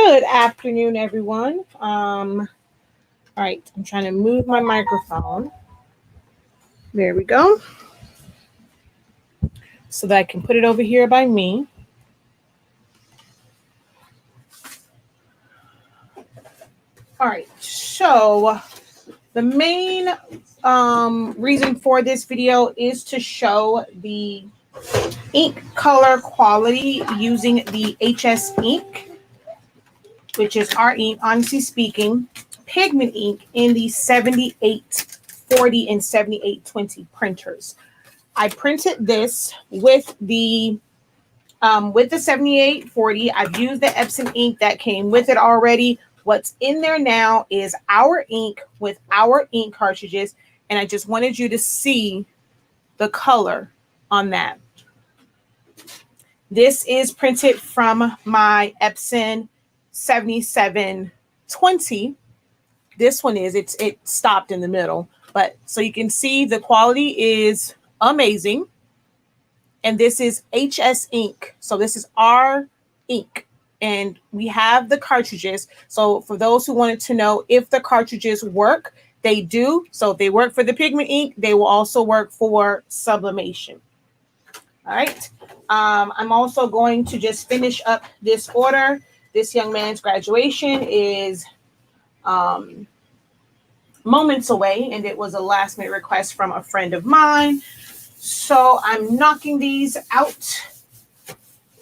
Good afternoon, everyone. All right, I'm trying to move my microphone. There we go. So that I can put it over here by me. All right, so the main reason for this video is to show the ink color quality using the HS ink, which is our ink, honestly speaking, pigment ink in the 7840 and 7820 printers. I printed this with the 7840. I've used the Epson ink that came with it already. What's in there now is our ink with our ink cartridges, and I just wanted you to see the color on that. This is printed from my Epson 7720. This one is, it stopped in the middle, but so you can see the quality is amazing. And this is HS ink. So this is our ink, and we have the cartridges. So for those who wanted to know if the cartridges work, they do. So if they work for the pigment ink, they will also work for sublimation. All right. I'm also going to just finish up this order. This young man's graduation is moments away, and it was a last minute request from a friend of mine. So I'm knocking these out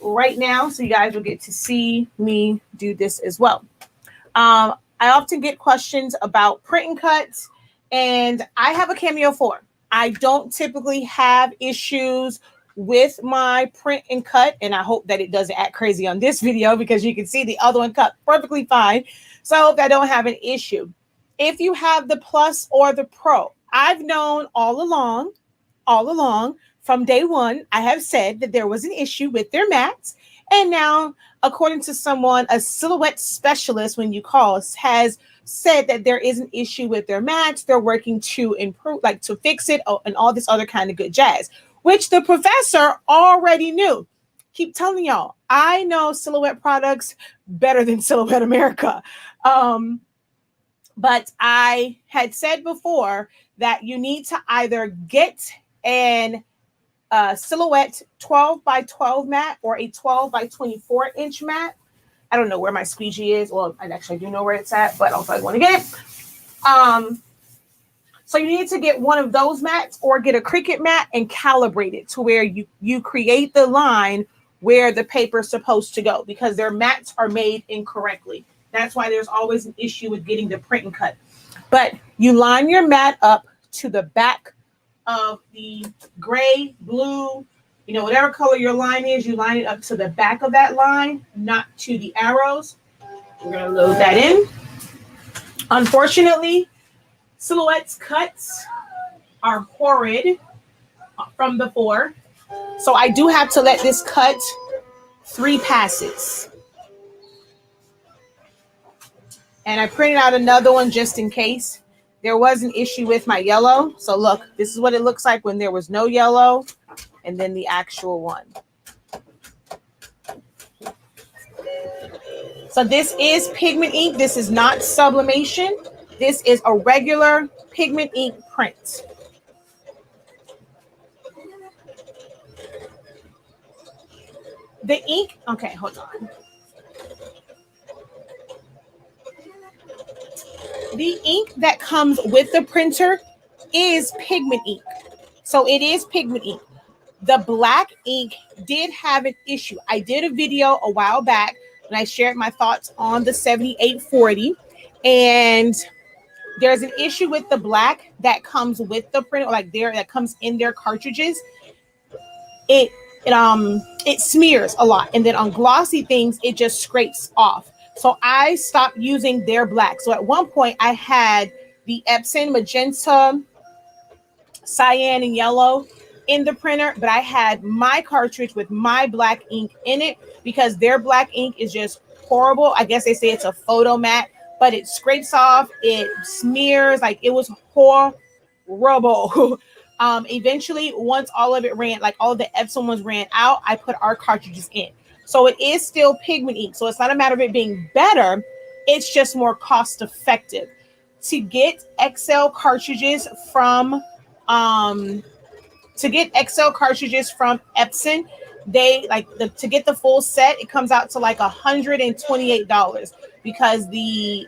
right now so you guys will get to see me do this as well. I often get questions about print and cuts, and I have a Cameo 4. I don't typically have issues with my print and cut, and I hope that it doesn't act crazy on this video because you can see the other one cut perfectly fine. So I hope I don't have an issue. If you have the Plus or the Pro, I've known all along from day one, I have said that there was an issue with their mats. And now, according to someone, a silhouette specialist, when you call, has said that there is an issue with their mats. They're working to improve, like to fix it, and all this other kind of good jazz, which the professor already knew. Keep telling y'all, I know Silhouette products better than Silhouette America. But I had said before that you need to either get an Silhouette 12 by 12 mat or a 12 by 24 inch mat. I don't know where my squeegee is. Well, I actually do know where it's at, but I'll probably want to get it. So you need to get one of those mats or get a Cricut mat and calibrate it to where you create the line where the paper is supposed to go, because their mats are made incorrectly. That's why there's always an issue with getting the print and cut. But you line your mat up to the back of the gray, blue, whatever color your line is, you line it up to the back of that line, not to the arrows. We're going to load that in. Unfortunately, Silhouette's cuts are horrid from before. So I do have to let this cut 3 passes. And I printed out another one just in case. There was an issue with my yellow. So look, this is what it looks like when there was no yellow, and then the actual one. So this is pigment ink. This is not sublimation. This is a regular pigment ink print. The ink, okay, hold on. The ink that comes with the printer is pigment ink. So it is pigment ink. The black ink did have an issue. I did a video a while back when I shared my thoughts on the 7840, and there's an issue with the black that comes with the printer, that comes in their cartridges. It smears a lot, and then on glossy things, it just scrapes off. So I stopped using their black. So at one point I had the Epson magenta, cyan, and yellow in the printer, but I had my cartridge with my black ink in it because their black ink is just horrible. I guess they say it's a photo mat, but it scrapes off, it smears, like it was horrible. Eventually, once all of it ran, like all the Epson ones ran out, I put our cartridges in. So it is still pigment ink. So it's not a matter of it being better. It's just more cost effective. To get XL cartridges from Epson, they to get the full set, it comes out to like $128 because the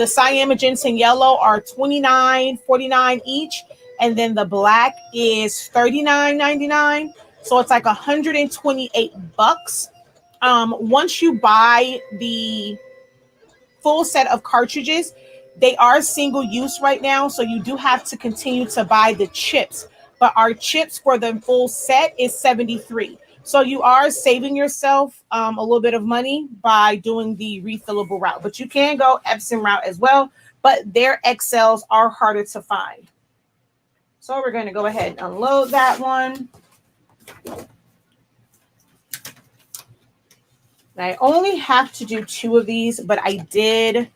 cyan, magenta, and yellow are $29.49 each, and then the black is $39.99. So it's like $128. Once you buy the full set of cartridges, they are single use right now, so you do have to continue to buy the chips. But our chips for the full set is $73. So you are saving yourself a little bit of money by doing the refillable route. But you can go Epson route as well, but their XLs are harder to find. So we're going to go ahead and unload that one. I only have to do 2 of these, but I did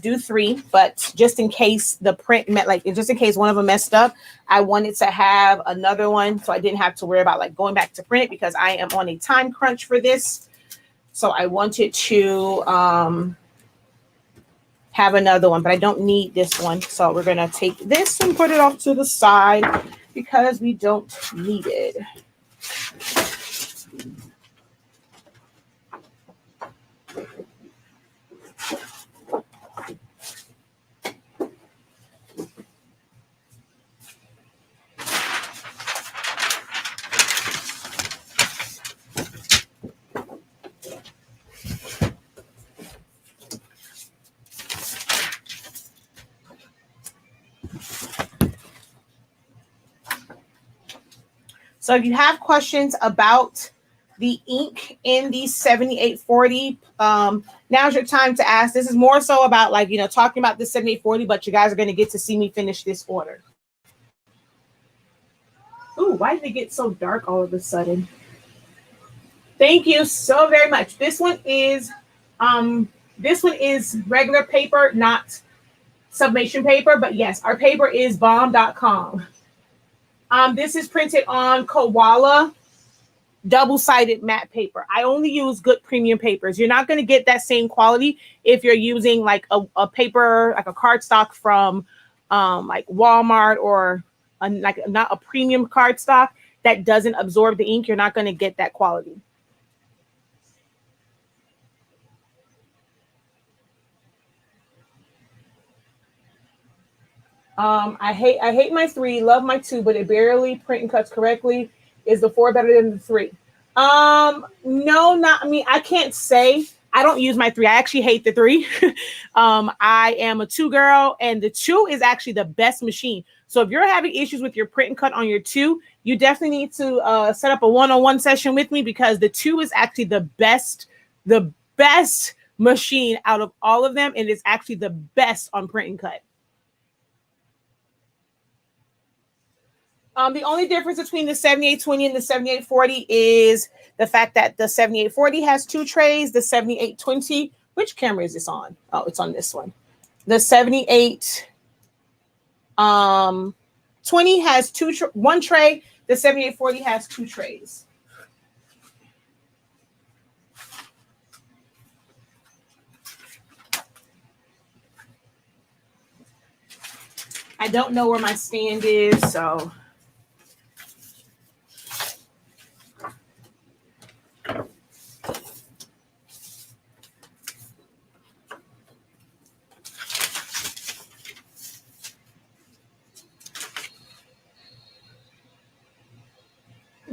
do 3. But just in case the print just in case one of them messed up, I wanted to have another one so I didn't have to worry about like going back to print, because I am on a time crunch for this. So I wanted to have another one, but I don't need this one. So we're gonna take this and put it off to the side because we don't need it. So if you have questions about the ink in the 7840, now's your time to ask. This is more so about talking about the 7840, but you guys are going to get to see me finish this order. Ooh, why did it get so dark all of a sudden? Thank you so very much. This one is regular paper, not sublimation paper, but yes, our paper is bomb.com. This is printed on Koala double-sided matte paper. I only use good premium papers. You're not going to get that same quality if you're using like a paper, like a cardstock from like Walmart, or not a premium cardstock that doesn't absorb the ink. You're not going to get that quality. I hate my 3, love my 2, but it barely print and cuts correctly. Is the 4 better than the 3? No, not me. I can't say. I don't use my 3. I actually hate the 3. I am a 2 girl, and the 2 is actually the best machine. So if you're having issues with your print and cut on your 2, you definitely need to set up a one-on-one session with me, because the 2 is actually the best machine out of all of them, and it's actually the best on print and cut. The only difference between the 7820 and the 7840 is the fact that the 7840 has 2 trays. The 7820, which camera is this on? Oh, it's on this one. The 7820 has 1 tray. The 7840 has 2 trays. I don't know where my stand is, so.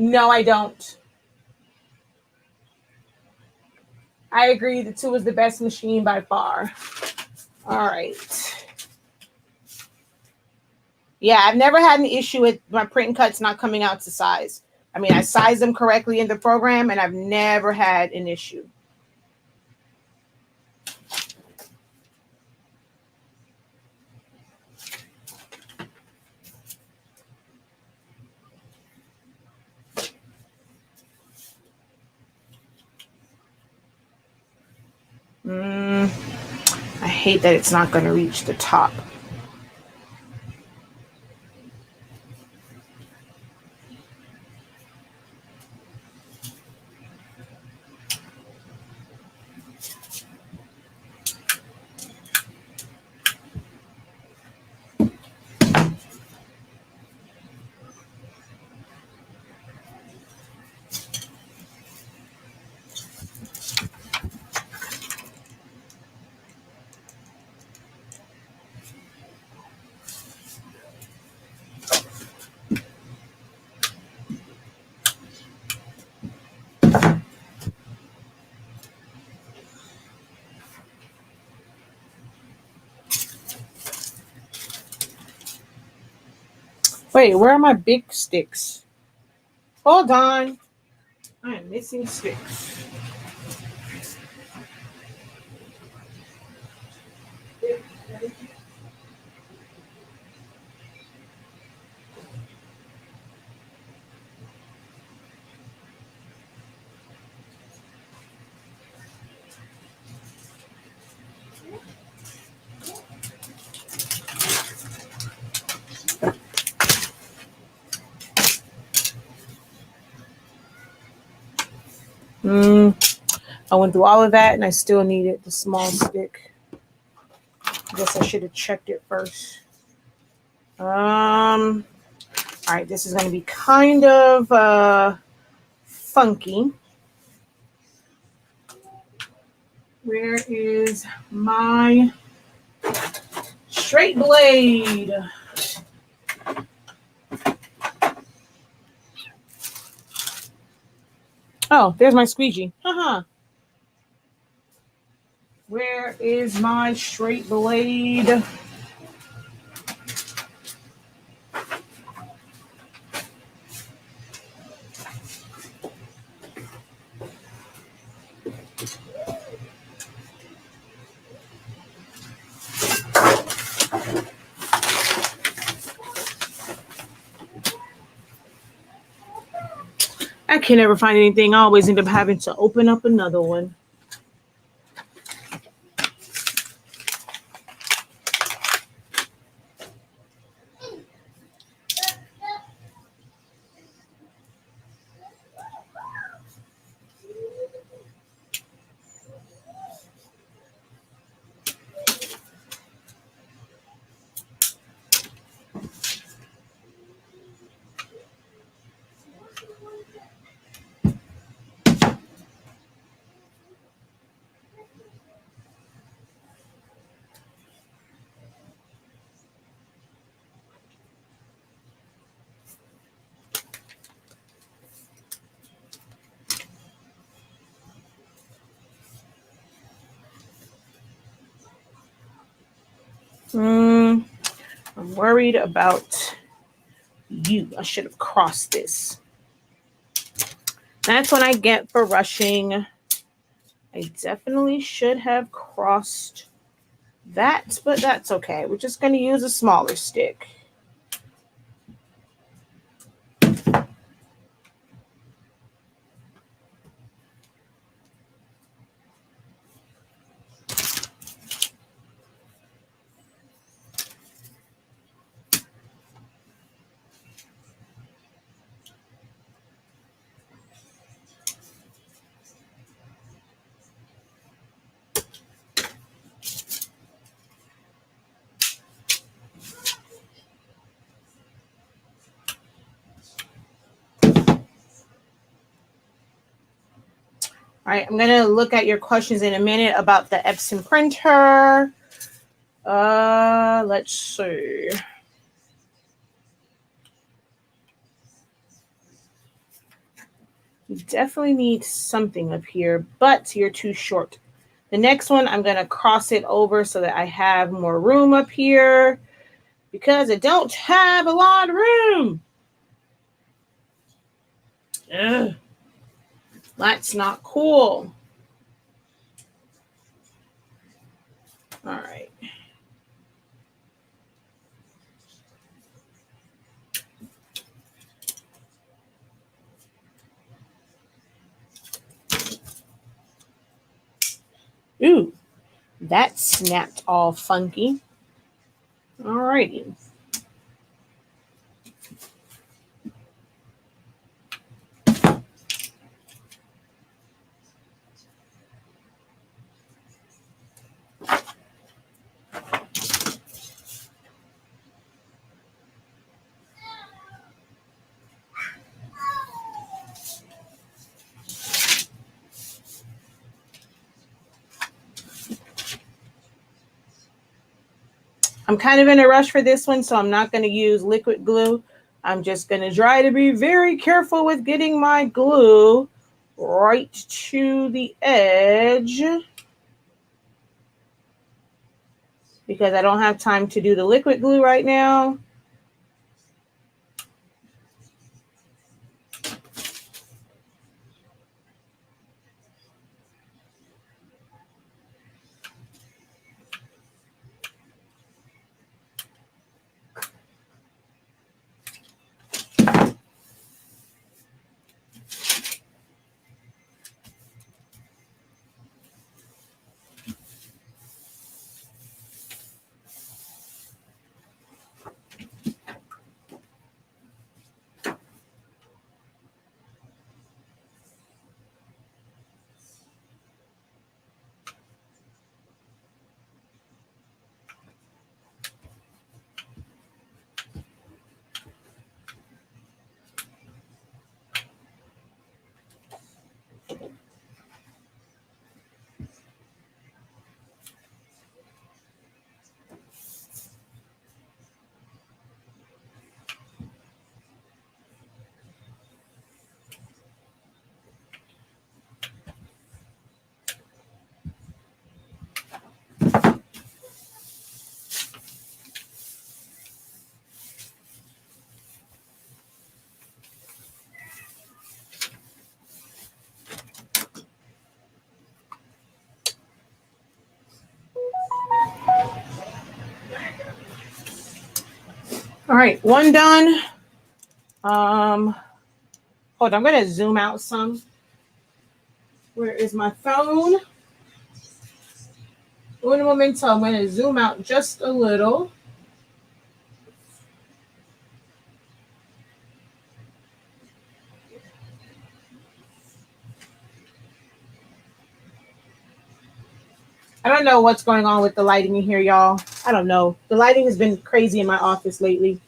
No, I don't. I agree. The 2 is the best machine by far. All right. Yeah, I've never had an issue with my print and cuts not coming out to size. I mean, I size them correctly in the program, and I've never had an issue. I hate that it's not going to reach the top. Wait, where are my big sticks? Hold on. I am missing sticks. I went through all of that and I still needed the small stick. I guess I should have checked it first. All right, this is going to be kind of funky. Where is my straight blade? Oh, there's my squeegee. Haha. Where is my straight blade? I can never find anything. I always end up having to open up another one. I'm worried about you. I should have crossed this. That's what I get for rushing. I definitely should have crossed that, but that's okay. We're just going to use a smaller stick. All right, I'm going to look at your questions in a minute about the Epson printer. Let's see. You definitely need something up here, but you're too short. The next one, I'm going to cross it over so that I have more room up here because I don't have a lot of room. Ugh. That's not cool. All right. Ooh, that snapped all funky. All righty. I'm kind of in a rush for this one, so I'm not going to use liquid glue. I'm just going to try to be very careful with getting my glue right to the edge because I don't have time to do the liquid glue right now. right, one done. Hold on, I'm gonna zoom out some. Where is my phone? Un momento, I'm gonna zoom out just a little. I don't know what's going on with the lighting in here, y'all. I don't know. The lighting has been crazy in my office lately.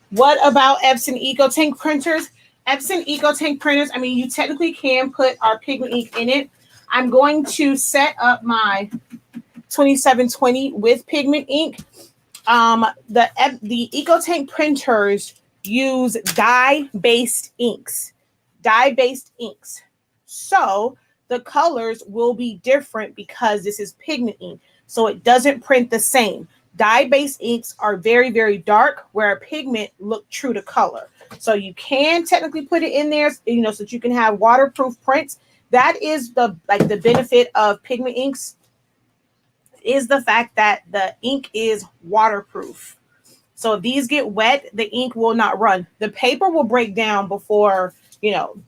What about Epson EcoTank printers? Epson EcoTank printers, I mean, you technically can put our pigment ink in it. I'm going to set up my 2720 with pigment ink. The EcoTank printers use dye-based inks. Dye-based inks. So the colors will be different because this is pigment ink. So it doesn't print the same. Dye-based inks are very, very dark, where a pigment look true to color. So you can technically put it in there, you know, so that you can have waterproof prints. That is the benefit of pigment inks, is the fact that the ink is waterproof. So if these get wet, the ink will not run. The paper will break down before, you know,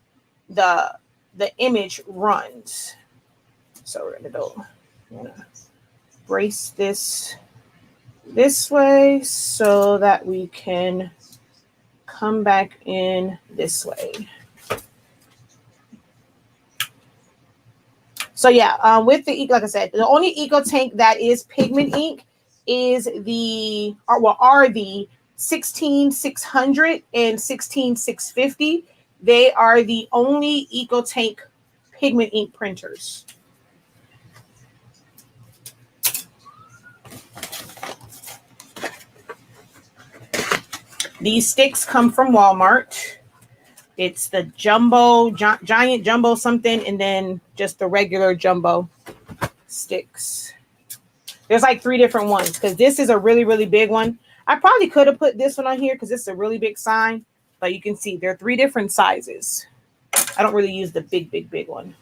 the image runs. So we're gonna brace this way so that we can come back in this way. So yeah, with the like I said, the only EcoTank that is pigment ink is are the 16600 and 16650. They are the only EcoTank pigment ink printers. These sticks come from Walmart. It's the jumbo, giant jumbo something, and then just the regular jumbo sticks. There's like 3 different ones because this is a really, really big one. I probably could have put this one on here because it's a really big sign, but you can see there are 3 different sizes. I don't really use the big, big, big one.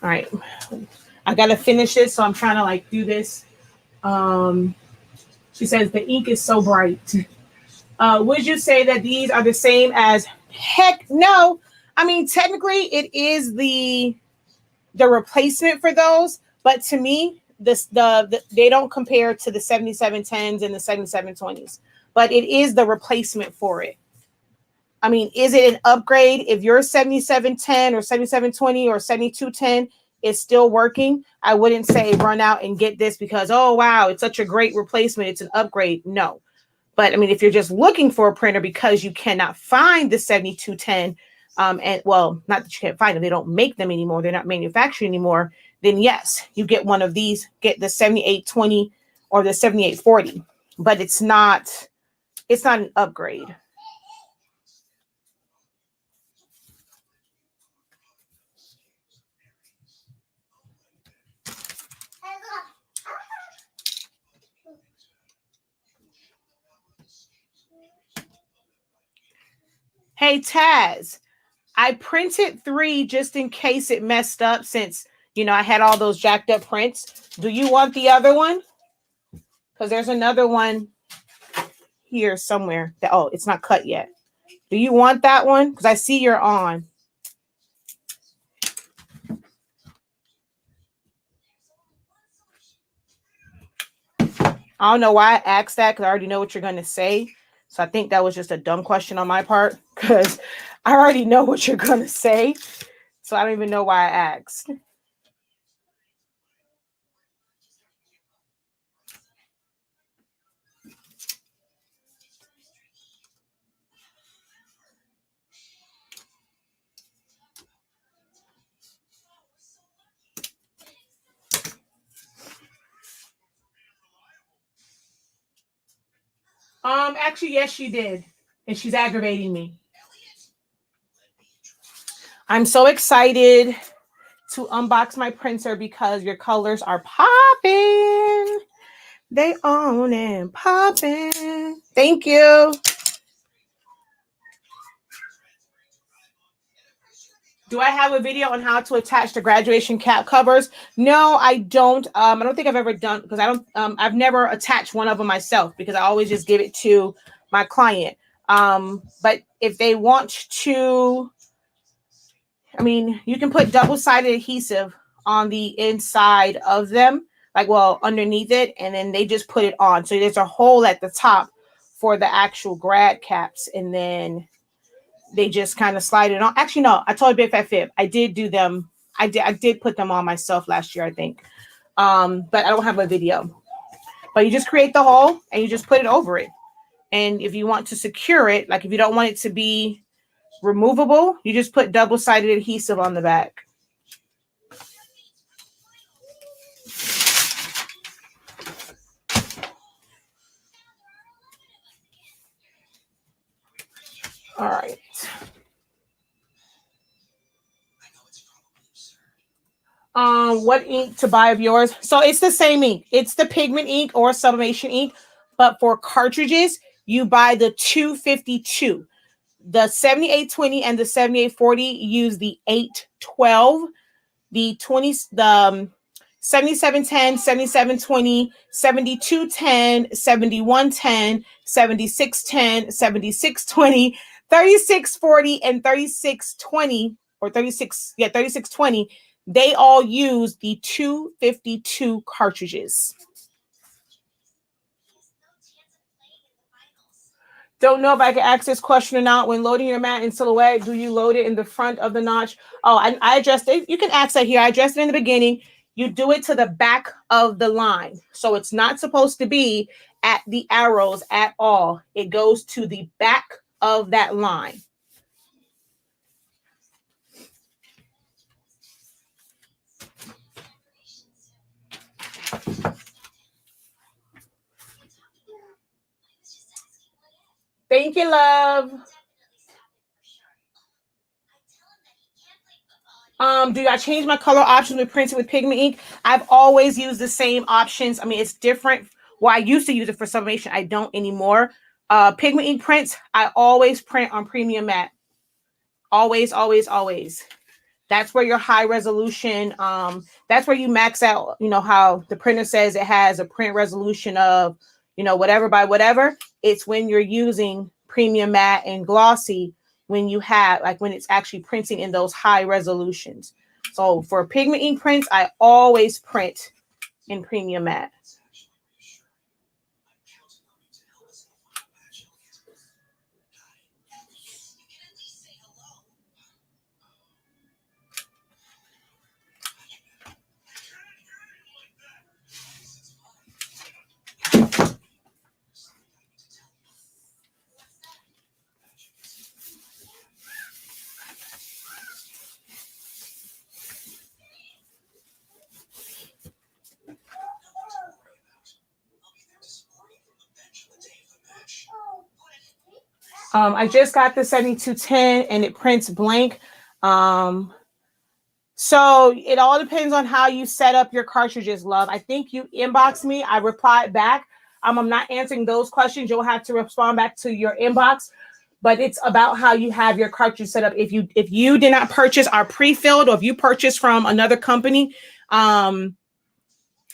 All right, I gotta finish this, so I'm trying to like do this. She says the ink is so bright. Would you say that these are the same as? Heck no. I mean, technically, it is the replacement for those, but to me, they don't compare to the 7710s and the 7720s. But it is the replacement for it. I mean, is it an upgrade? If your 7710 or 7720 or 7210 is still working, I wouldn't say run out and get this because, oh, wow, it's such a great replacement. It's an upgrade. No. But I mean, if you're just looking for a printer because you cannot find the 7210, and well, not that you can't find them, they don't make them anymore, they're not manufactured anymore, then yes, you get one of these, get the 7820 or the 7840. But it's not an upgrade. Hey, Taz, I printed 3 just in case it messed up since, you know, I had all those jacked up prints. Do you want the other one? Because there's another one here somewhere. Oh, it's not cut yet. Do you want that one? Because I see you're on. I don't know why I asked that because I already know what you're going to say. So I think that was just a dumb question on my part because I already know what you're going to say. So I don't even know why I asked. Actually, yes, she did. And she's aggravating me. I'm so excited to unbox my printer because your colors are popping. They on and popping. Thank you. Do I have a video on how to attach the graduation cap covers? No, I don't. I don't think I've ever done, because I've never attached one of them myself, because I always just give it to my client. But if they want to, I mean, you can put double-sided adhesive on the inside of them, like, well, underneath it, and then they just put it on. So there's a hole at the top for the actual grad caps, and then they just kind of slide it on. Actually, no, I told Big Fat Fib. I did do them. I did put them on myself last year, I think. But I don't have a video. But you just create the hole and you just put it over it. And if you want to secure it, like if you don't want it to be removable, you just put double-sided adhesive on the back. All right. What ink to buy of yours? So it's the same ink. It's the Pigment ink or Sublimation ink, but for cartridges, you buy the 252. The 7820 and the 7840 use the 812. The 7710, 7720, 7210, 7110, 7610, 7620, 3640, and 3620, or 3620, they all use the 252 cartridges. Don't know if I can ask this question or not. When loading your mat in Silhouette, do you load it in the front of the notch? Oh, I addressed it. You can ask that here. I addressed it in the beginning. You do it to the back of the line. So it's not supposed to be at the arrows at all. It goes to the back of that line. Thank you, love. Do I change my color options with printing with Pigment ink? I've always used the same options. I mean, it's different. Well, I used to use it for sublimation. I don't anymore. Pigment ink prints, I always print on premium matte. Always, always, always. That's where your high resolution, that's where you max out, you know, how the printer says it has a print resolution of, you know, whatever by whatever. It's when you're using premium matte and glossy, when you have, like, when it's actually printing in those high resolutions. So for Pigment ink prints, I always print in premium matte. I just got the 7210 and it prints blank. So it all depends on how you set up your cartridges, love. I think you inboxed me. I replied back. I'm not answering those questions. You'll have to respond back to your inbox. But it's about how you have your cartridge set up. If you did not purchase our pre-filled, or if you purchased from another company, and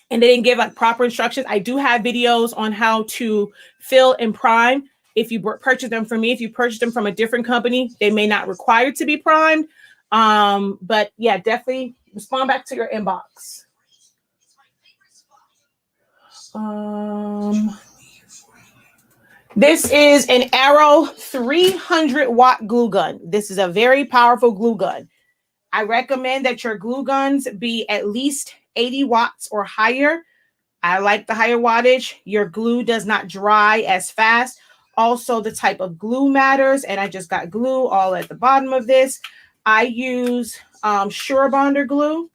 they didn't give like proper instructions, I do have videos on how to fill and prime. If you purchase them from me, if you purchase them from a different company, they may not require to be primed. But yeah, definitely respond back to your inbox. This is an Arrow 300-watt glue gun. This is a very powerful glue gun. I recommend that your glue guns be at least 80 watts or higher. I like the higher wattage. Your glue does not dry as fast. Also, the type of glue matters. And I just got glue all at the bottom of this. I use Sure Bonder glue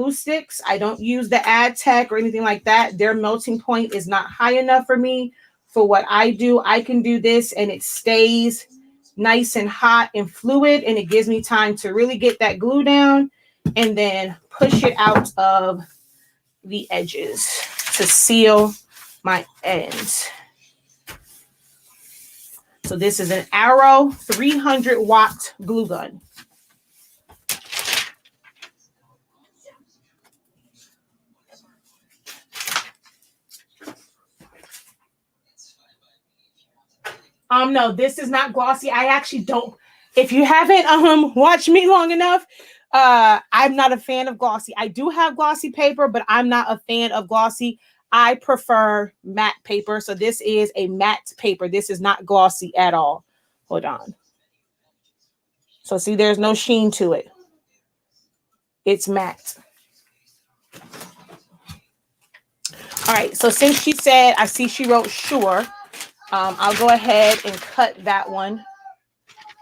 sticks. I don't use the AdTech or anything like that. Their melting point is not high enough for me. For what I do, I can do this and it stays nice and hot and fluid, and it gives me time to really get that glue down and then push it out of the edges to seal my ends. So this is an Arrow 300-watt glue gun. No, this is not glossy. I actually don't. If you haven't watched me long enough, I'm not a fan of glossy. I do have glossy paper, but I'm not a fan of glossy. I prefer matte paper. So this is a matte paper. This is not glossy at all. Hold on. So see, there's no sheen to it. It's matte. All right. So since she said, I see she wrote sure. I'll go ahead and cut that one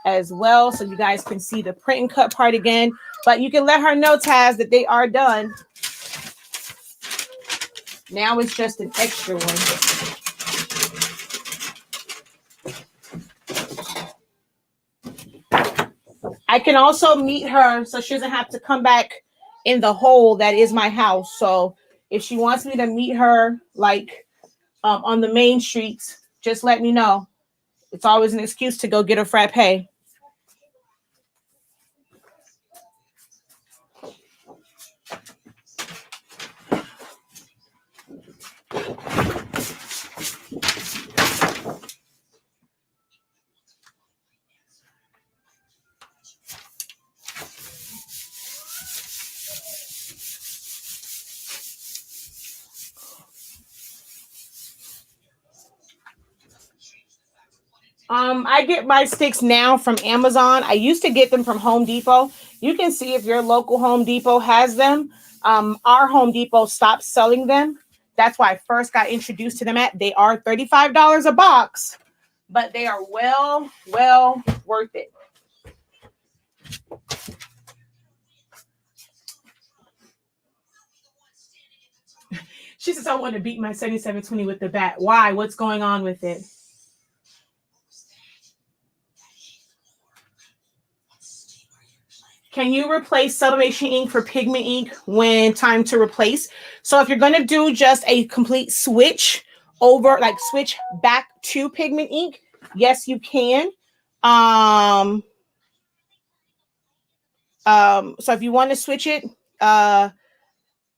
as well so you guys can see the print and cut part again. But you can let her know, Taz, that they are done. Now it's just an extra one. I can also meet her so she doesn't have to come back in the hole that is my house. So if she wants me to meet her like on the main streets, just let me know. It's always an excuse to go get a frappe. I get my sticks now from Amazon. I used to get them from Home Depot. You can see if your local Home Depot has them. Our Home Depot stopped selling them. That's why I first got introduced to them at. They are $35 a box, but they are well worth it. She says, I want to beat my 7720 with the bat. Why? What's going on with it? Can you replace Sublimation ink for Pigment ink when time to replace? So if you're going to do just a complete switch over, like switch back to Pigment ink, yes, you can. So if you want to switch it,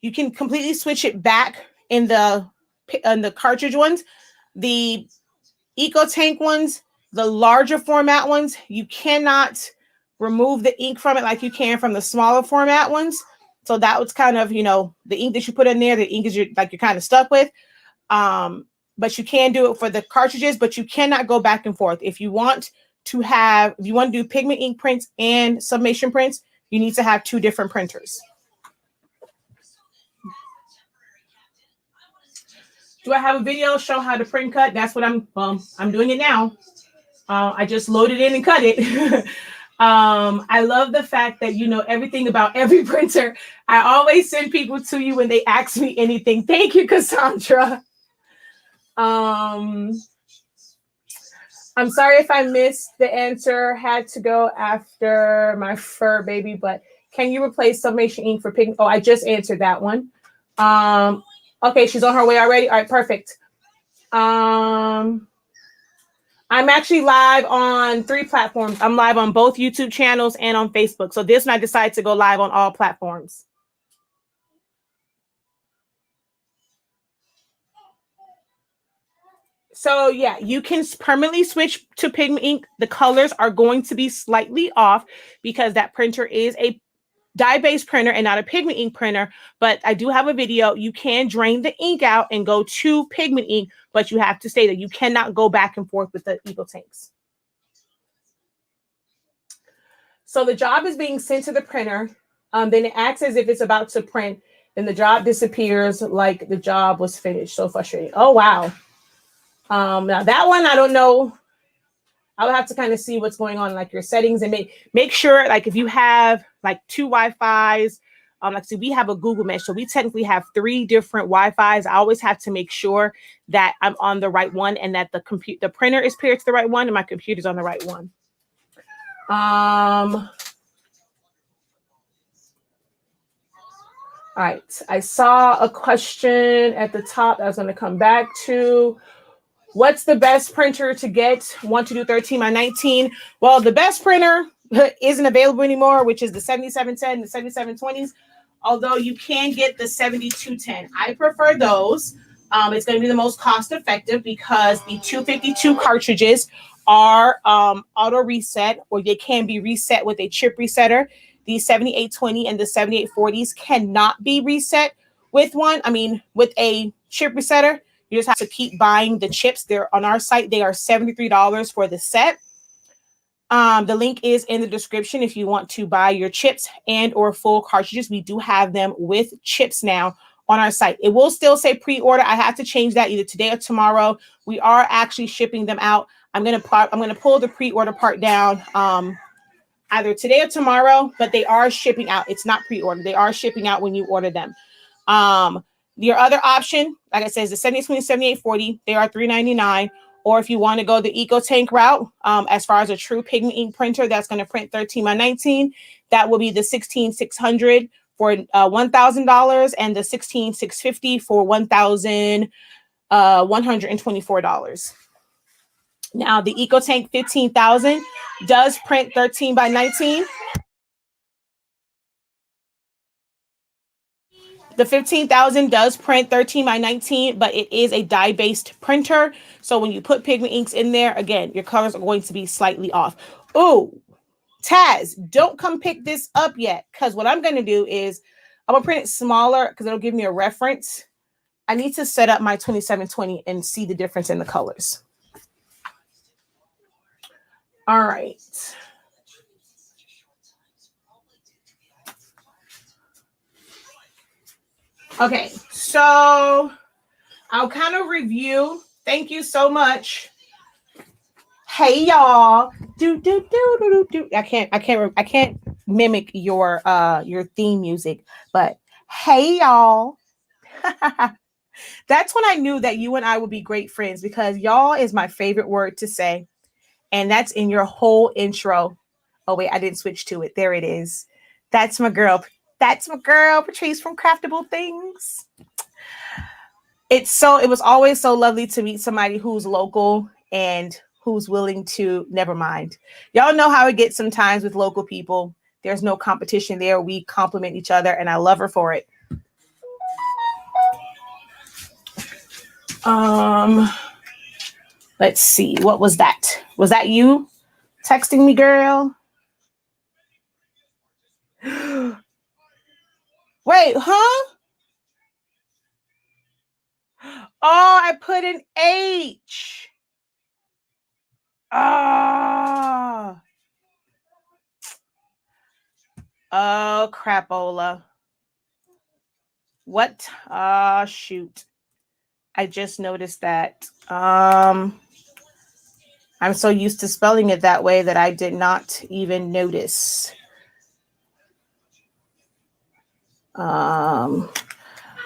you can completely switch it back in the cartridge ones. The Eco Tank ones, the larger format ones, you cannot remove the ink from it like you can from the smaller format ones. So that was kind of, you know, the ink that you put in there, the ink is you're kind of stuck with. But you can do it for the cartridges, but you cannot go back and forth. If you want to do Pigment ink prints and Sublimation prints, you need to have two different printers. Do I have a video show how to print cut? That's what I'm doing it now. I just loaded in and cut it. I love the fact that you know everything about every printer. I always send people to you when they ask me anything. Thank you, Cassandra. I'm sorry if I missed the answer. Had to go after my fur baby, but can you replace Sublimation ink for Pigment? Oh, I just answered that one. Okay, she's on her way already. All right, perfect. I'm actually live on 3 platforms. I'm live on both YouTube channels and on Facebook. So this one I decided to go live on all platforms. So yeah, you can permanently switch to Pigment ink. The colors are going to be slightly off because that printer is a dye-based printer and not a Pigment ink printer. But I do have a video. You can drain the ink out and go to Pigment ink, but you have to stay there. You cannot go back and forth with the Eco Tanks. So the job is being sent to the printer. Then it acts as if it's about to print. Then the job disappears like the job was finished. So frustrating. Oh, wow. Now that one, I don't know. I'll have to kind of see what's going on, like your settings, and make sure, like if you have like 2 Wi-Fis, like so we have a Google Mesh, so we technically have 3 different Wi-Fis. I always have to make sure that I'm on the right one and that the printer is paired to the right one and my computer's on the right one. All right, I saw a question at the top that I was going to come back to. What's the best printer to get? Want to do 13 by 19? Well, the best printer isn't available anymore, which is the 7710, the 7720s. Although you can get the 7210. I prefer those. It's going to be the most cost effective because the 252 cartridges are auto reset, or they can be reset with a chip resetter. The 7820 and the 7840s cannot be reset with with a chip resetter. You just have to keep buying the chips. They're on our site. They are $73 for the set. The link is in the description if you want to buy your chips and or full cartridges. We do have them with chips now on our site. It will still say pre-order. I have to change that either today or tomorrow. We are actually shipping them out. I'm gonna pull the pre-order part down either today or tomorrow, but they are shipping out. It's not pre-order. They are shipping out when you order them. Your other option, like I said, is the 7820, 7840. They are $3.99. Or if you want to go the EcoTank route, as far as a true pigment ink printer that's going to print 13 by 19, that will be the 16600 for $1,000 and the 16650 for $1,124. Now the EcoTank 15,000 does print 13 by 19. The 15,000 does print 13 by 19, but it is a dye-based printer. So when you put pigment inks in there, again, your colors are going to be slightly off. Oh, Taz, don't come pick this up yet, because what I'm going to do is I'm going to print it smaller because it'll give me a reference. I need to set up my 2720 and see the difference in the colors. All right. Okay, so I'll kind of review. Thank you so much. Hey y'all. I can't mimic your theme music, but hey y'all. That's when I knew that you and I would be great friends, because y'all is my favorite word to say. And that's in your whole intro. Oh wait, I didn't switch to it. There it is. That's my girl. That's my girl, Patrice from Craftable Things. It was always so lovely to meet somebody who's local and who's willing to, never mind. Y'all know how it gets sometimes with local people. There's no competition there. We compliment each other, and I love her for it. Let's see. What was that? Was that you texting me, girl? Wait, huh? Oh, I put an H. Oh. Oh, crapola. What? Oh, shoot. I just noticed that. I'm so used to spelling it that way that I did not even notice.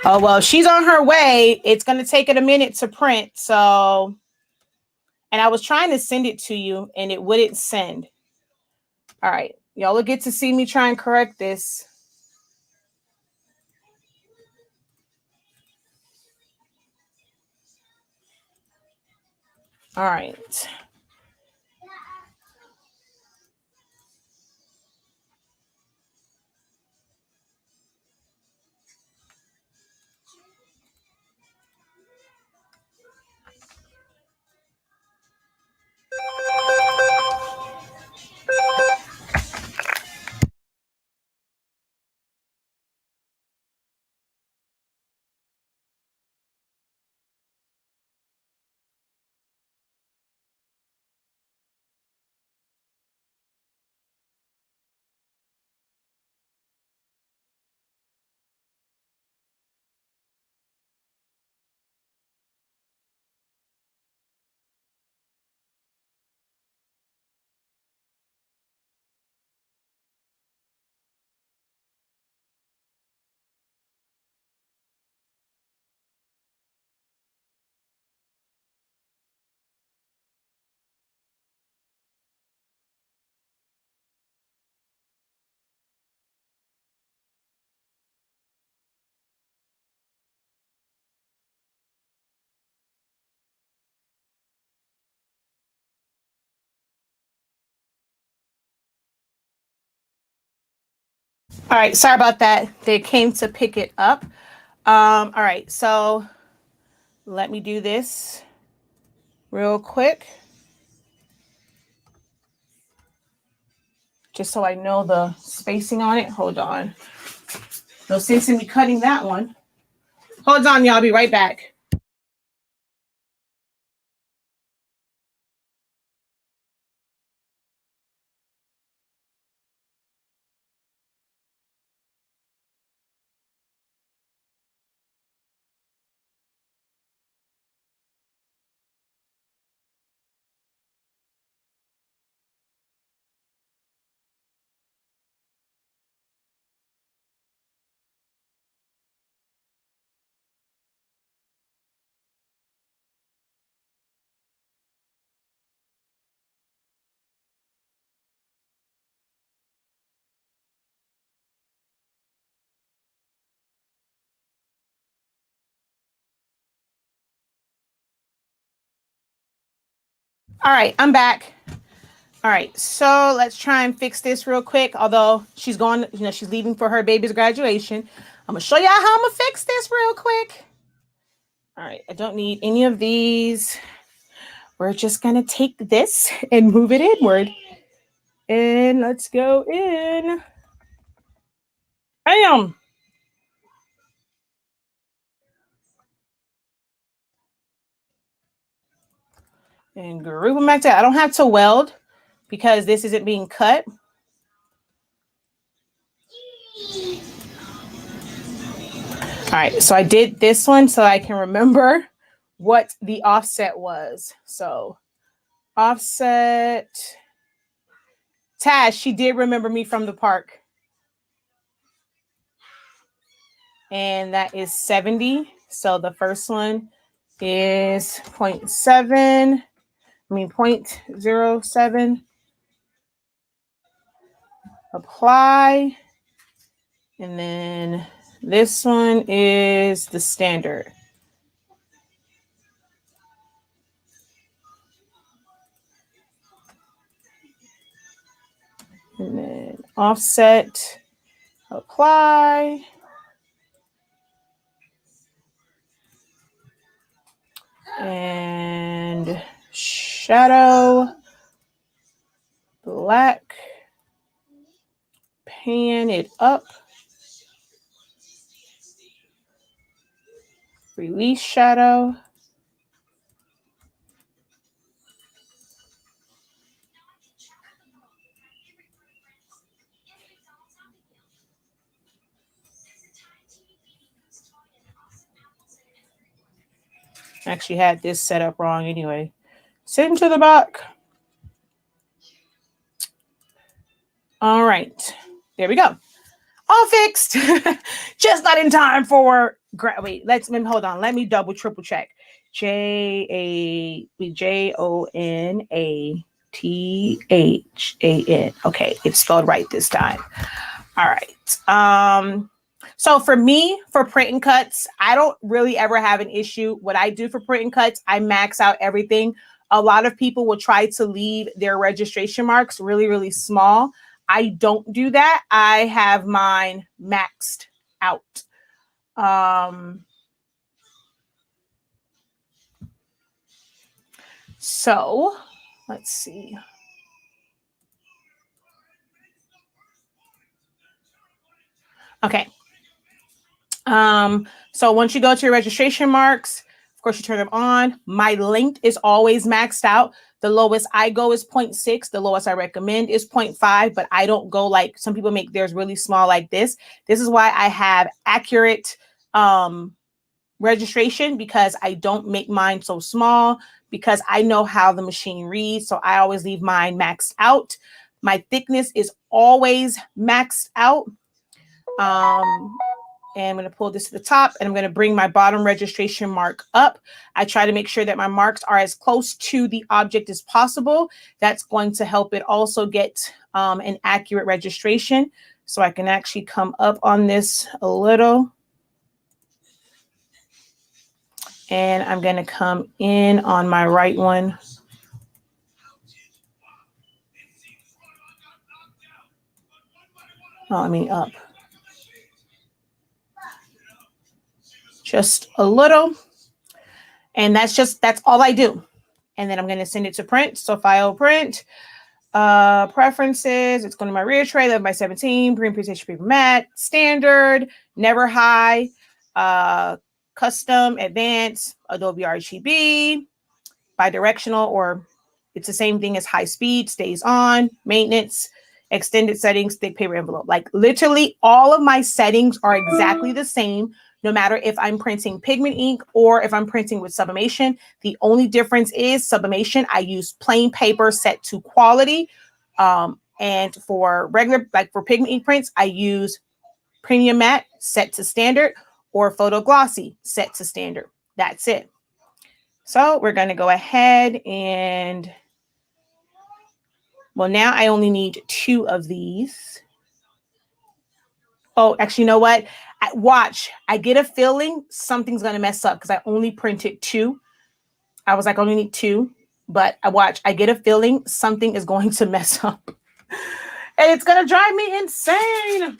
Oh, well, she's on her way. It's going to take it a minute to print. So, and I was trying to send it to you and it wouldn't send. All right. Y'all will get to see me try and correct this. All right. All right, sorry about that. They came to pick it up. All right, so let me do this real quick. Just so I know the spacing on it. Hold on. No sense in me cutting that one. Hold on, y'all. I'll be right back. All right, I'm back. All right, so let's try and fix this real quick. Although she's going, she's leaving for her baby's graduation. I'm gonna show y'all how I'm gonna fix this real quick. All right, I don't need any of these. We're just gonna take this and move it inward. And let's go in. Bam! And group them back together. I don't have to weld because this isn't being cut. All right, so I did this one so I can remember what the offset was. So offset. Taz, she did remember me from the park. And that is 70. So the first one is 0.07. Apply. And then this one is the standard. And then offset, apply. And shadow, black, pan it up. Release shadow. Actually had this set up wrong anyway. Sit into the back. All right. There we go. All fixed. Just not in time for wait, hold on. Let me triple check. JONATHAN. Okay, it's spelled right this time. All right. So for me, for print and cuts, I don't really ever have an issue. What I do for print and cuts, I max out everything. A lot of people will try to leave their registration marks really, really small. I don't do that. I have mine maxed out. So let's see. Okay. So once you go to your registration marks, of course, you turn them on. My length is always maxed out. The lowest I go is 0.6. The lowest I recommend is 0.5, but I don't go like some people make theirs really small like this. This is why I have accurate registration, because I don't make mine so small, because I know how the machine reads. So I always leave mine maxed out. My thickness is always maxed out. And I'm going to pull this to the top, and I'm going to bring my bottom registration mark up. I try to make sure that my marks are as close to the object as possible. That's going to help it also get an accurate registration. So I can actually come up on this a little. And I'm going to come in on my right one. Oh, I mean up. just a little. And that's all I do. And then I'm going to send it to print. So file, print, preferences. It's going to my rear tray, 11 by 17, green presentation paper matte, standard, never high, custom, advanced, Adobe RGB, bidirectional, or it's the same thing as high speed, stays on, maintenance, extended settings, thick paper envelope. Like literally all of my settings are exactly the same, no matter if I'm printing pigment ink or if I'm printing with sublimation. The only difference is sublimation, I use plain paper set to quality. And for regular, like for pigment ink prints, I use premium matte set to standard or photo glossy set to standard. That's it. So we're going to go ahead and, well, now I only need 2 of these. Oh, actually, you know what? Watch, I get a feeling something's going to mess up because I only printed 2. I was like, I only need 2, but I get a feeling something is going to mess up and it's going to drive me insane.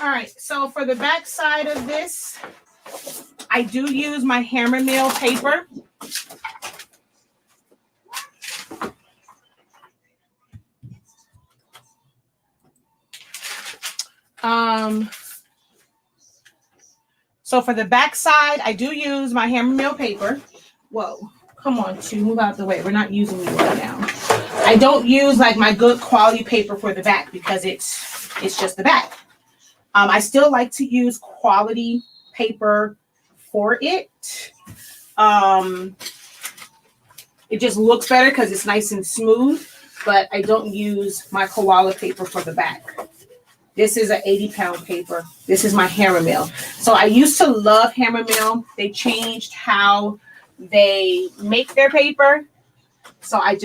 All right, so for the back side of this, I do use my hammer mill paper. So for the back side, I do use my hammer mill paper. Whoa, come on, move out the way. We're not using it right now. I don't use like my good quality paper for the back because it's just the back. I still like to use quality paper for it. It just looks better because it's nice and smooth, but I don't use my koala paper for the back. This is an 80-pound paper. This is my hammer mill. So I used to love hammer mill. They changed how they make their paper. So I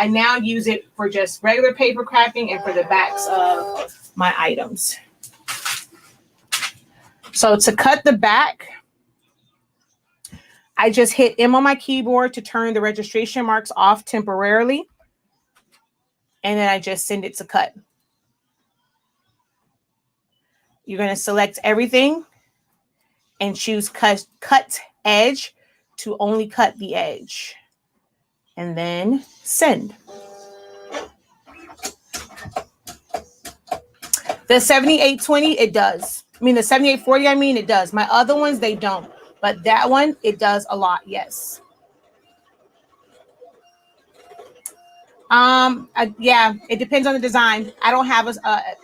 now use it for just regular paper crafting and for the backs of my items. So to cut the back, I just hit M on my keyboard to turn the registration marks off temporarily. And then I just send it to cut. You're going to select everything and choose cut edge to only cut the edge. And then send. The 7820, it does. I mean, the 7840, it does. My other ones, they don't. But that one, it does a lot, yes. Yeah, it depends on the design. I don't have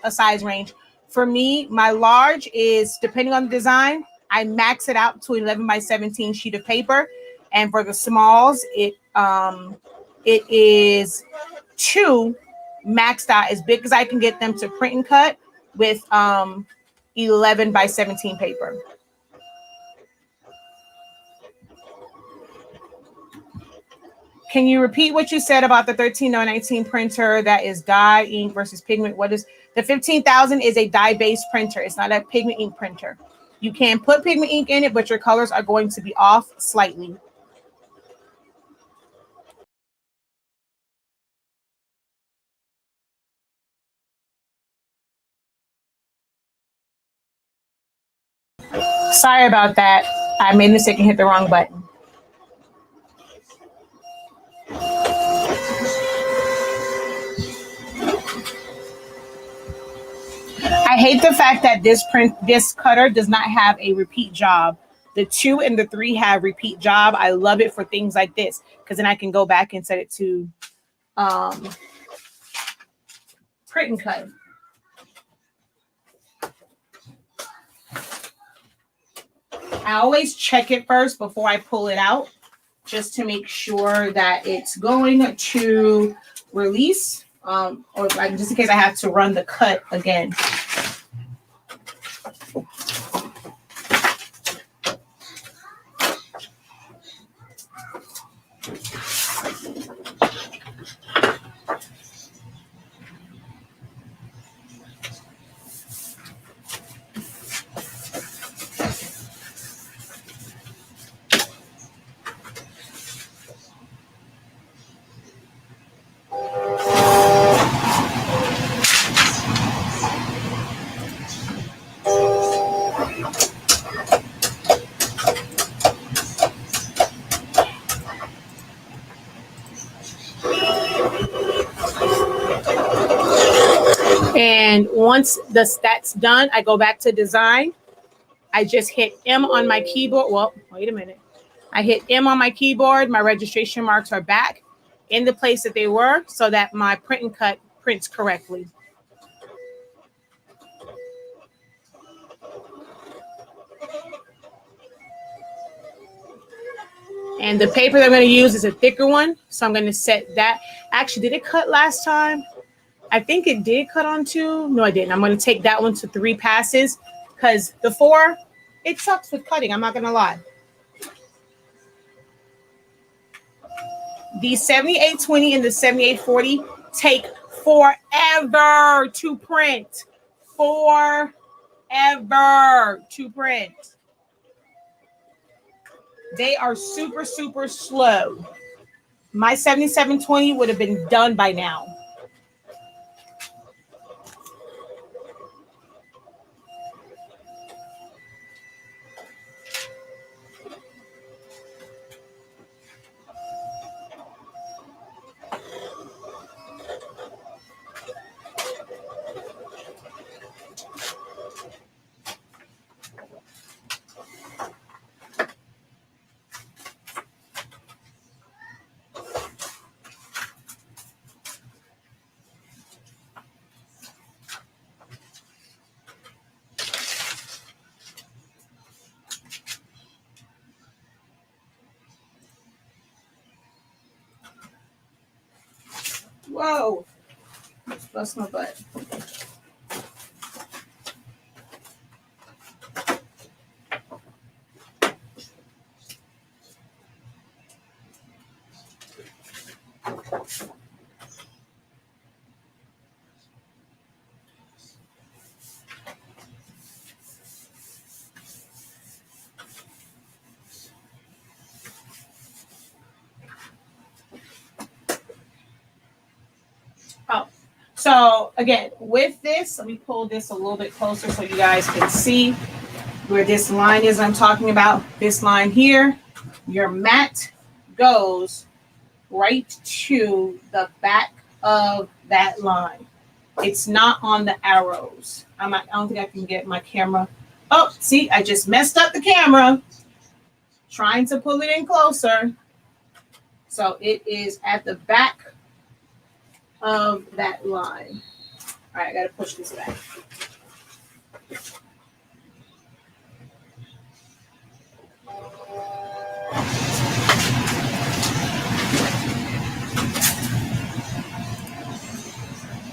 a size range. For me, my large is, depending on the design, I max it out to 11 by 17 sheet of paper. And for the smalls, it is 2 maxed out as big as I can get them to print and cut with 11 by 17 paper. Can you repeat what you said about the 13019 printer that is dye, ink versus pigment? What is the 15,000 is a dye-based printer. It's not a pigment ink printer. You can put pigment ink in it, but your colors are going to be off slightly. Sorry about that. I made a mistake and hit the wrong button. I hate the fact that this cutter does not have a repeat job. The 2 and the 3 have repeat job. I love it for things like this because then I can go back and set it to print and cut. I always check it first before I pull it out, just to make sure that it's going to release, or like just in case I have to run the cut again. And once that's done, I go back to design. I just hit M on my keyboard. Well, wait a minute. I hit M on my keyboard. My registration marks are back in the place that they were so that my print and cut prints correctly. And the paper that I'm going to use is a thicker one. So I'm going to set that. Actually, did it cut last time? I think it did cut on 2. No, I didn't. I'm going to take that one to 3 passes because the 4, it sucks with cutting. I'm not going to lie. The 7820 and the 7840 take forever to print. Forever to print. They are super, super slow. My 7720 would have been done by now. Whoa, bust my butt. Oh, so again, with this, let me pull this a little bit closer so you guys can see where this line is I'm talking about. This line here, your mat goes right to the back of that line. It's not on the arrows. I don't think I can get my camera. Oh, see, I just messed up the camera trying to pull it in closer. So it is at the back of that line. All right, I got to push this back.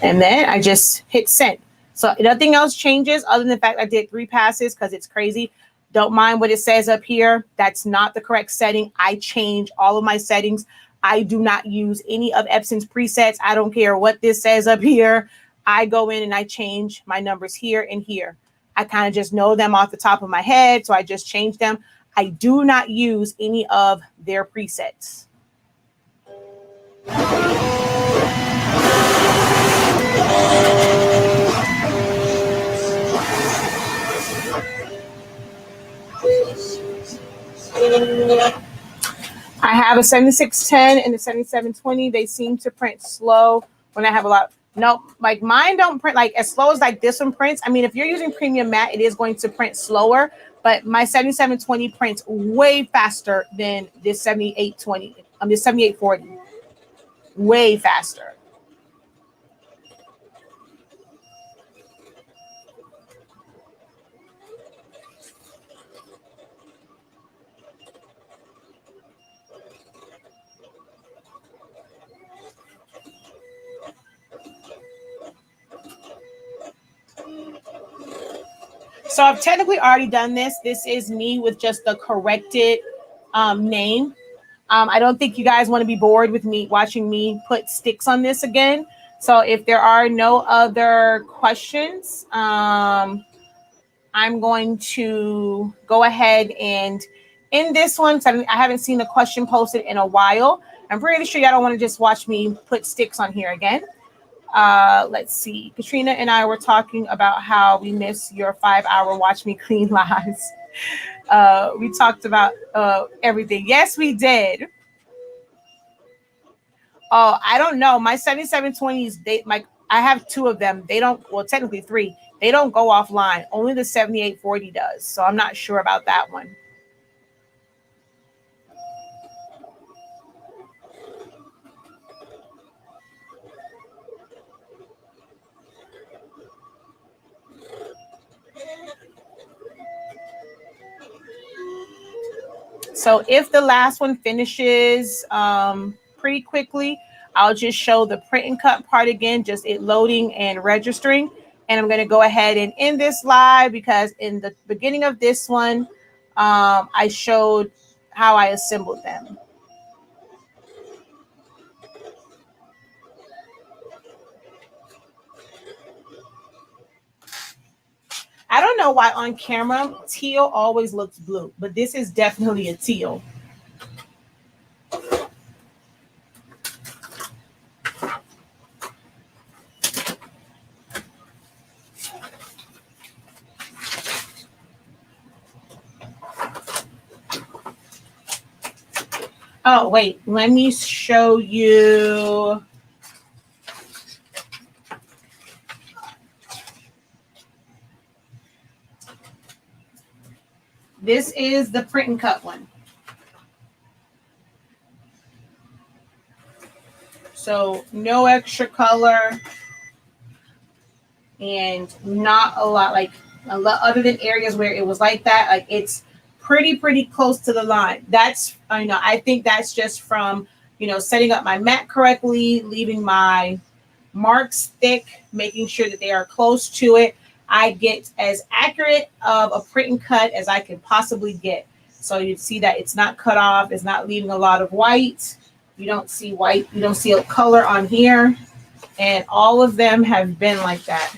And then I just hit send. So nothing else changes other than the fact I did 3 passes because it's crazy. Don't mind what it says up here. That's not the correct setting. I change all of my settings. I do not use any of Epson's presets. I don't care what this says up here. I go in and I change my numbers here and here. I kind of just know them off the top of my head, so I just change them. I do not use any of their presets. I have a 7610 and a 7720. They seem to print slow when I have a lot. No, like mine don't print like as slow as like this one prints. I mean, if you're using premium matte, it is going to print slower, but my 7720 prints way faster than this 7820. This 7840. Way faster. So I've technically already done this. This is me with just the corrected name. I don't think you guys want to be bored with me watching me put sticks on this again. So if there are no other questions, I'm going to go ahead and end this one. So I haven't seen a question posted in a while. I'm pretty sure y'all don't want to just watch me put sticks on here again. Let's see. Katrina and I were talking about how we miss your 5-hour watch me clean lives. We talked about everything. Yes, we did. Oh, I don't know. My 7720s, I have two of them. They don't, well, technically three. They don't go offline. Only the 7840 does. So I'm not sure about that one. So if the last one finishes pretty quickly, I'll just show the print and cut part again, just it loading and registering. And I'm going to go ahead and end this live because in the beginning of this one, I showed how I assembled them. I don't know why on camera teal always looks blue, but this is definitely a teal. Oh, wait, let me show you. This is the print and cut one. So no extra color and not a lot, like a lot other than areas where it was like that. Like it's pretty close to the line. That's, I think that's just from, setting up my mat correctly, leaving my marks thick, making sure that they are close to it. I get as accurate of a print and cut as I can possibly get. So you see that it's not cut off, it's not leaving a lot of white. You don't see white, you don't see a color on here. And all of them have been like that.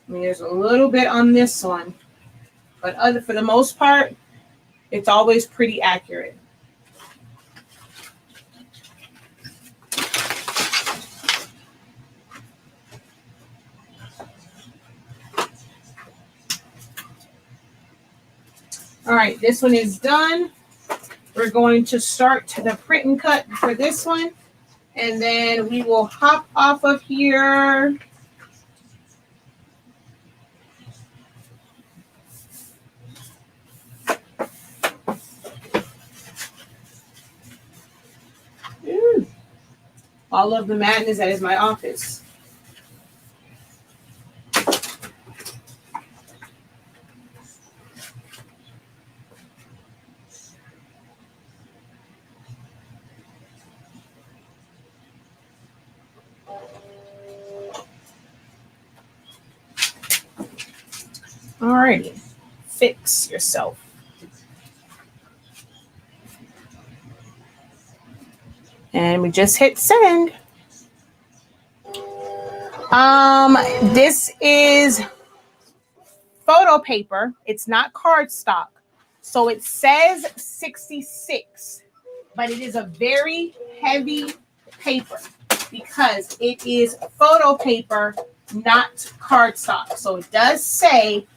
I mean, there's a little bit on this one, but for the most part, it's always pretty accurate. All right, this one is done. We're going to start the print and cut for this one, and then we will hop off of here. All of the madness that is my office. Alrighty, fix yourself. And we just hit send. This is photo paper. It's not cardstock. So it says 66, but it is a very heavy paper because it is photo paper, not cardstock. So it does say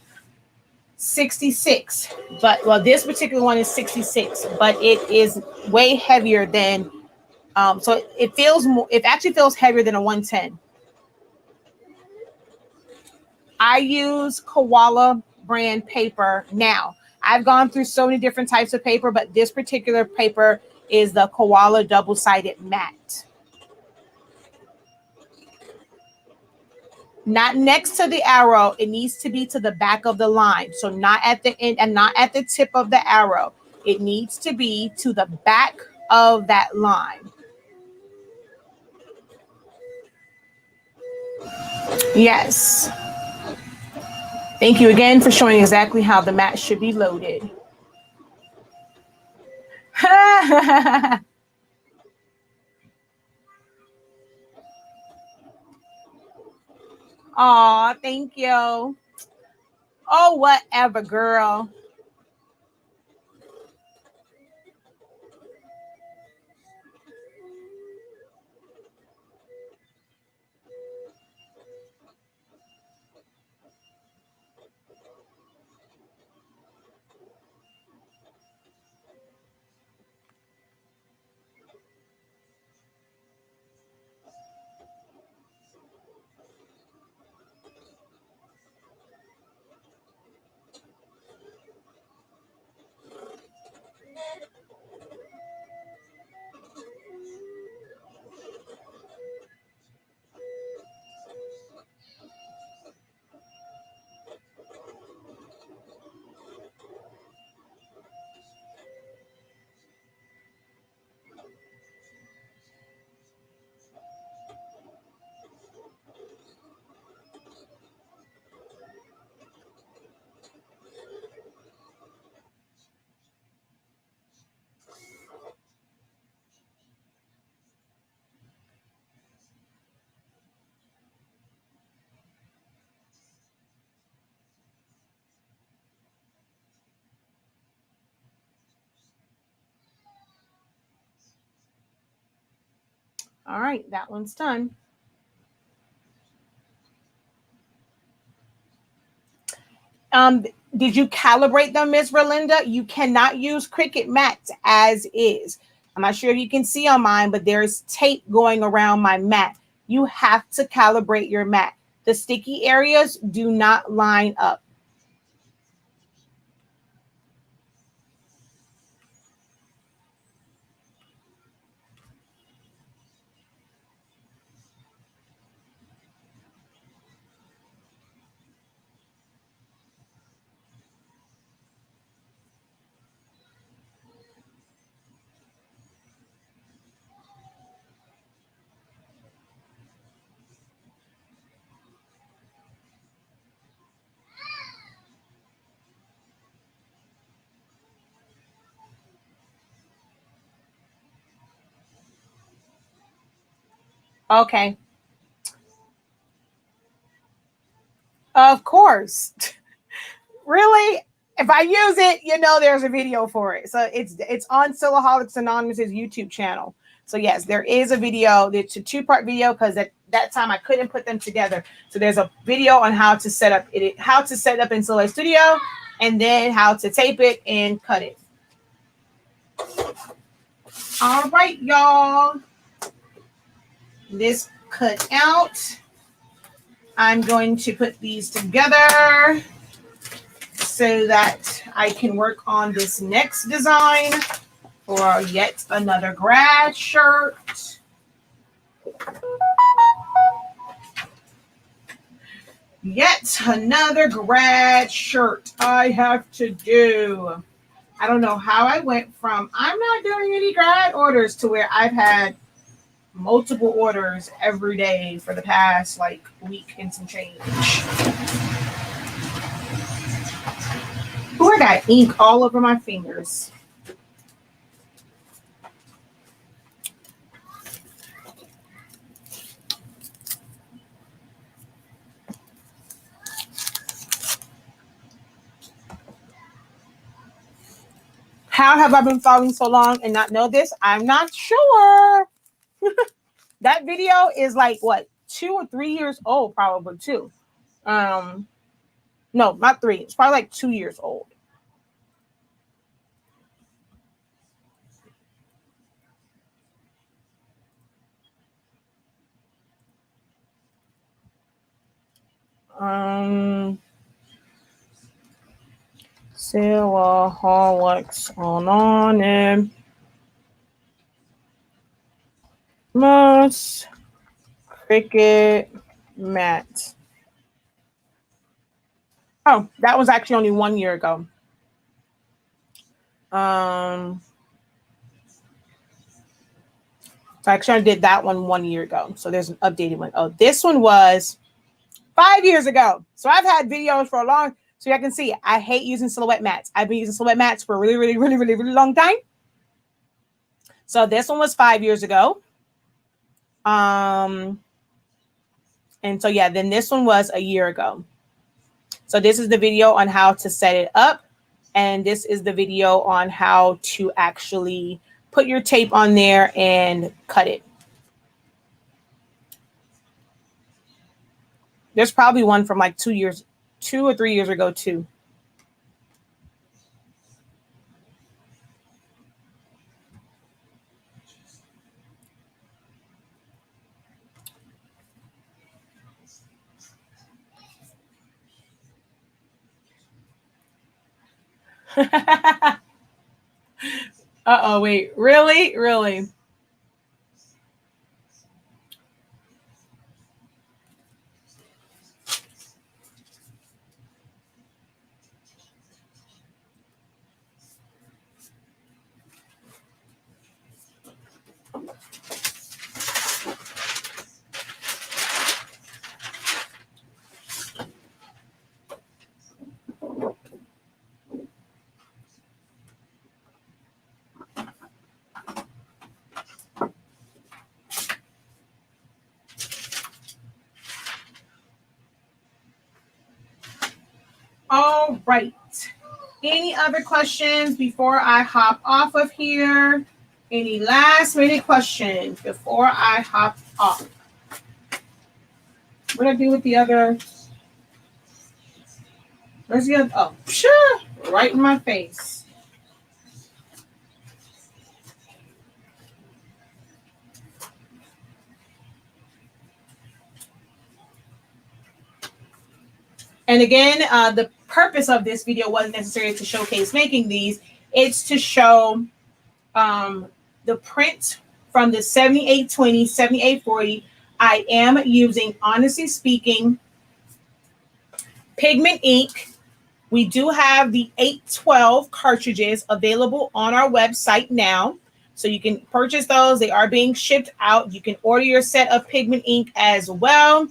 66, but well, this particular one is 66, but it is way heavier than, so it feels more, it actually feels heavier than a 110. I use Koala brand paper now. I've gone through so many different types of paper, but this particular paper is the Koala double-sided matte. Not next to the arrow. It needs to be to the back of the line. So not at the end and not at the tip of the arrow. It needs to be to the back of that line. Yes. Thank you again for showing exactly how the mat should be loaded. Aw, thank you. Oh, whatever, girl. All right, that one's done. Did you calibrate them, Miss Verlinda? You cannot use Cricut mats as is. I'm not sure if you can see on mine, but there's tape going around my mat. You have to calibrate your mat. The sticky areas do not line up. Okay. Of course. Really? If I use it, you know there's a video for it. So it's on Silaholics Anonymous's YouTube channel. So yes, there is a video. It's a two-part video because at that time I couldn't put them together. So there's a video on how to set up it, how to set up in Silah Studio, and then how to tape it and cut it. All right, y'all. This cut out. I'm going to put these together so that I can work on this next design for yet another grad shirt. Yet another grad shirt I have to do. I don't know how I went from I'm not doing any grad orders to where I've had multiple orders every day for the past like week and some change. Ooh, I got ink all over my fingers. How have I been following so long and not know this? I'm not sure. That video is like what, 2 or 3 years old, probably too. No, not 3. It's probably like 2 years old. Silaholics Anonymous Cricut mat. Oh, that was actually only 1 year ago. So actually I did that one 1 year ago. So there's an updated one. Oh, this one was 5 years ago. So I've had videos for a long, so you can see I hate using silhouette mats. I've been using silhouette mats for a really long time. So this one was 5 years ago. And so yeah, then this one was a year ago. So this is the video on how to set it up. And this is the video on how to actually put your tape on there and cut it. There's probably one from like 2 or 3 years ago too. Uh-oh, wait, really? Really? All right. Any other questions before I hop off of here? Any last minute questions before I hop off? What do I do with the other? Where's the other? Oh, sure. Right in my face. And again, the purpose of this video wasn't necessarily to showcase making these. It's to show the print from the 7820, 7840. I am using, honestly speaking, Pigment ink. We do have the 812 cartridges available on our website now. So you can purchase those. They are being shipped out. You can order your set of Pigment ink as well.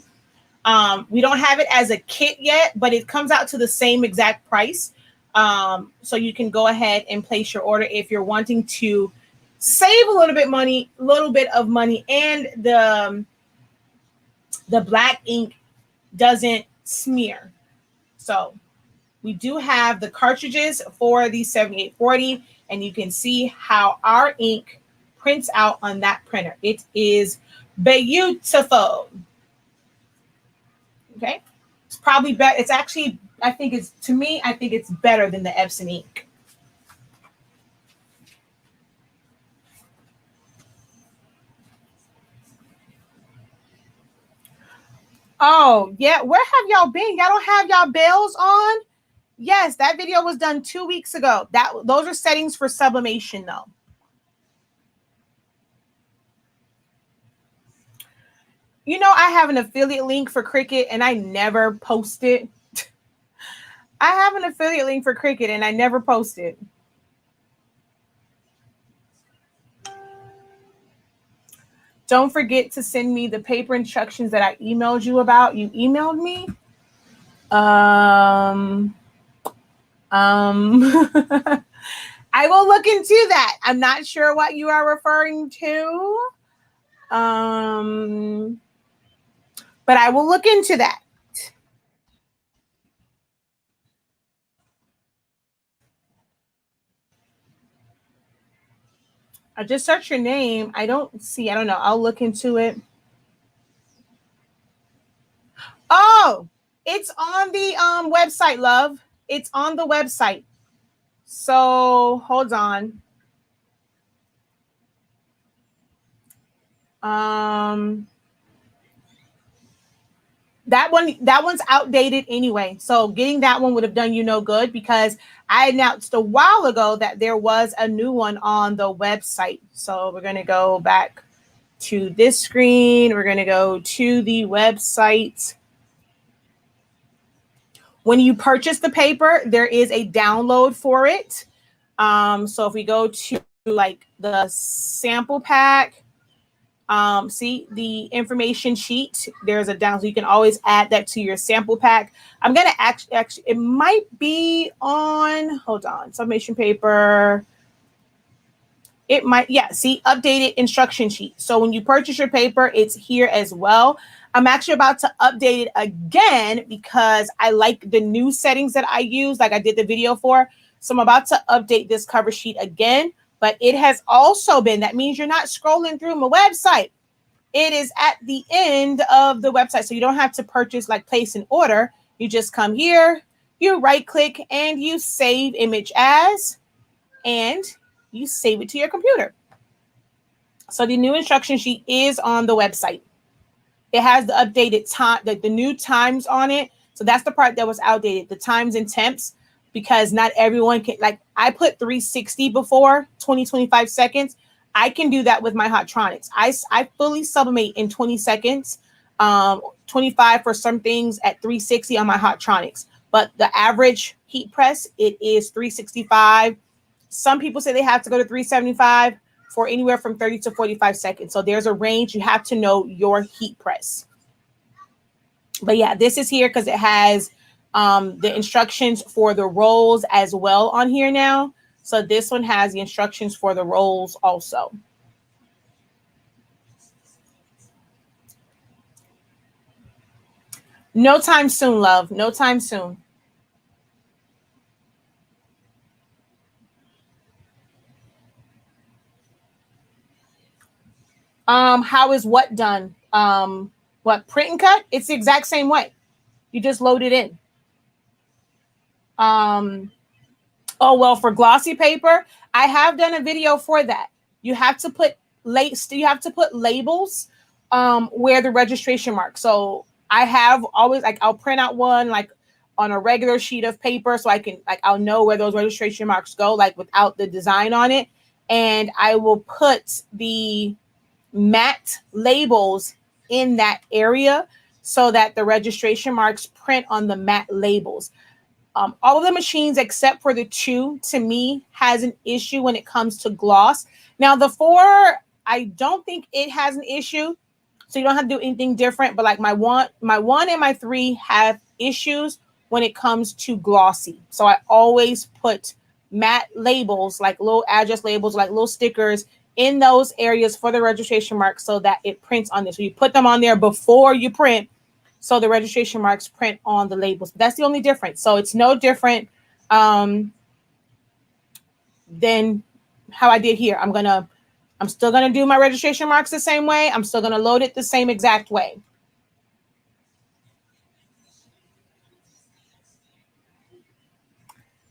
We don't have it as a kit yet, but it comes out to the same exact price. So you can go ahead and place your order if you're wanting to save a little bit of money, and the black ink doesn't smear. So we do have the cartridges for the 7840, and you can see how our ink prints out on that printer. It is beautiful. Okay, it's probably better. It's actually, I think it's better than the Epson ink. Oh, yeah. Where have y'all been? Y'all don't have y'all bells on? Yes, that video was done 2 weeks ago. Those are settings for sublimation, though. You know, I have an affiliate link for Cricut, and I never post it. I have an affiliate link for Cricut, and I never post it. Don't forget to send me the paper instructions that I emailed you about. You emailed me? I will look into that. I'm not sure what you are referring to. But I will look into that. I just searched your name. I don't know. I'll look into it. Oh, it's on the website, love. It's on the website. So hold on. That one's outdated anyway. So getting that one would have done you no good, because I announced a while ago that there was a new one on the website. So we're going to go back to this screen. We're going to go to the website. When you purchase the paper, there is a download for it. So if we go to like the sample pack, see the information sheet, there's a down, so you can always add that to your sample pack. I'm going to actually, it might be on, hold on, sublimation paper. It might, yeah, see, updated instruction sheet. So when you purchase your paper, it's here as well. I'm actually about to update it again because I like the new settings that I use, like I did the video for. So I'm about to update this cover sheet again. But it has also been, that means you're not scrolling through my website. It is at the end of the website. So you don't have to purchase, like place an order. You just come here, you right click, and you save image as, and you save it to your computer. So the new instruction sheet is on the website. It has the updated time, the new times on it. So that's the part that was outdated, the times and temps. Because not everyone can, like I put 360 before, 20-25 seconds. I can do that with my Hotronics. I fully sublimate in 20 seconds, 25 for some things at 360 on my Hotronics. But the average heat press, it is 365. Some people say they have to go to 375 for anywhere from 30 to 45 seconds. So there's a range. You have to know your heat press. But yeah, this is here because it has the instructions for the rolls as well on here now. So this one has the instructions for the rolls also. No time soon, love. No time soon. How is what done? What, print and cut? It's the exact same way. You just load it in. Oh, well, for glossy paper, I have done a video for that. You have to put labels where the registration mark. So I have always, like, I'll print out one like on a regular sheet of paper so I can, like, I'll know where those registration marks go, like without the design on it. And I will put the matte labels in that area so that the registration marks print on the matte labels. All of the machines except for the 2, to me, has an issue when it comes to gloss. Now, the 4, I don't think it has an issue, so you don't have to do anything different. But like my 1 and my 3 have issues when it comes to glossy. So I always put matte labels, like little address labels, like little stickers in those areas for the registration mark so that it prints on there. So you put them on there before you print, so the registration marks print on the labels. But that's the only difference. So it's no different than how I did here. I'm still gonna do my registration marks the same way. I'm still gonna load it the same exact way.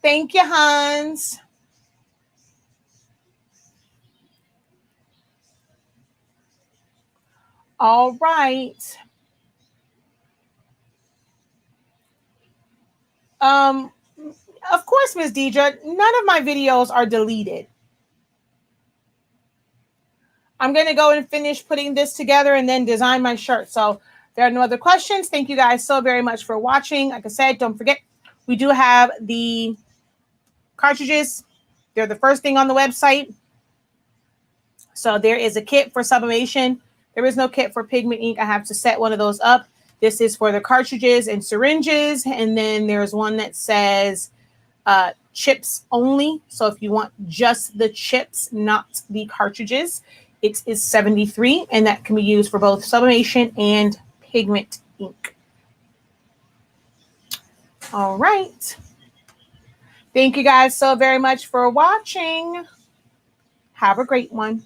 Thank you, Hans. All right. Of course, Ms. Deidre, none of my videos are deleted. I'm going to go and finish putting this together and then design my shirt. So if there are no other questions, thank you guys so very much for watching. Like I said, don't forget, we do have the cartridges. They're the first thing on the website. So there is a kit for sublimation. There is no kit for pigment ink. I have to set one of those up. This is for the cartridges and syringes. And then there's one that says chips only. So if you want just the chips, not the cartridges, it is $73, and that can be used for both sublimation and pigment ink. All right. Thank you guys so very much for watching. Have a great one.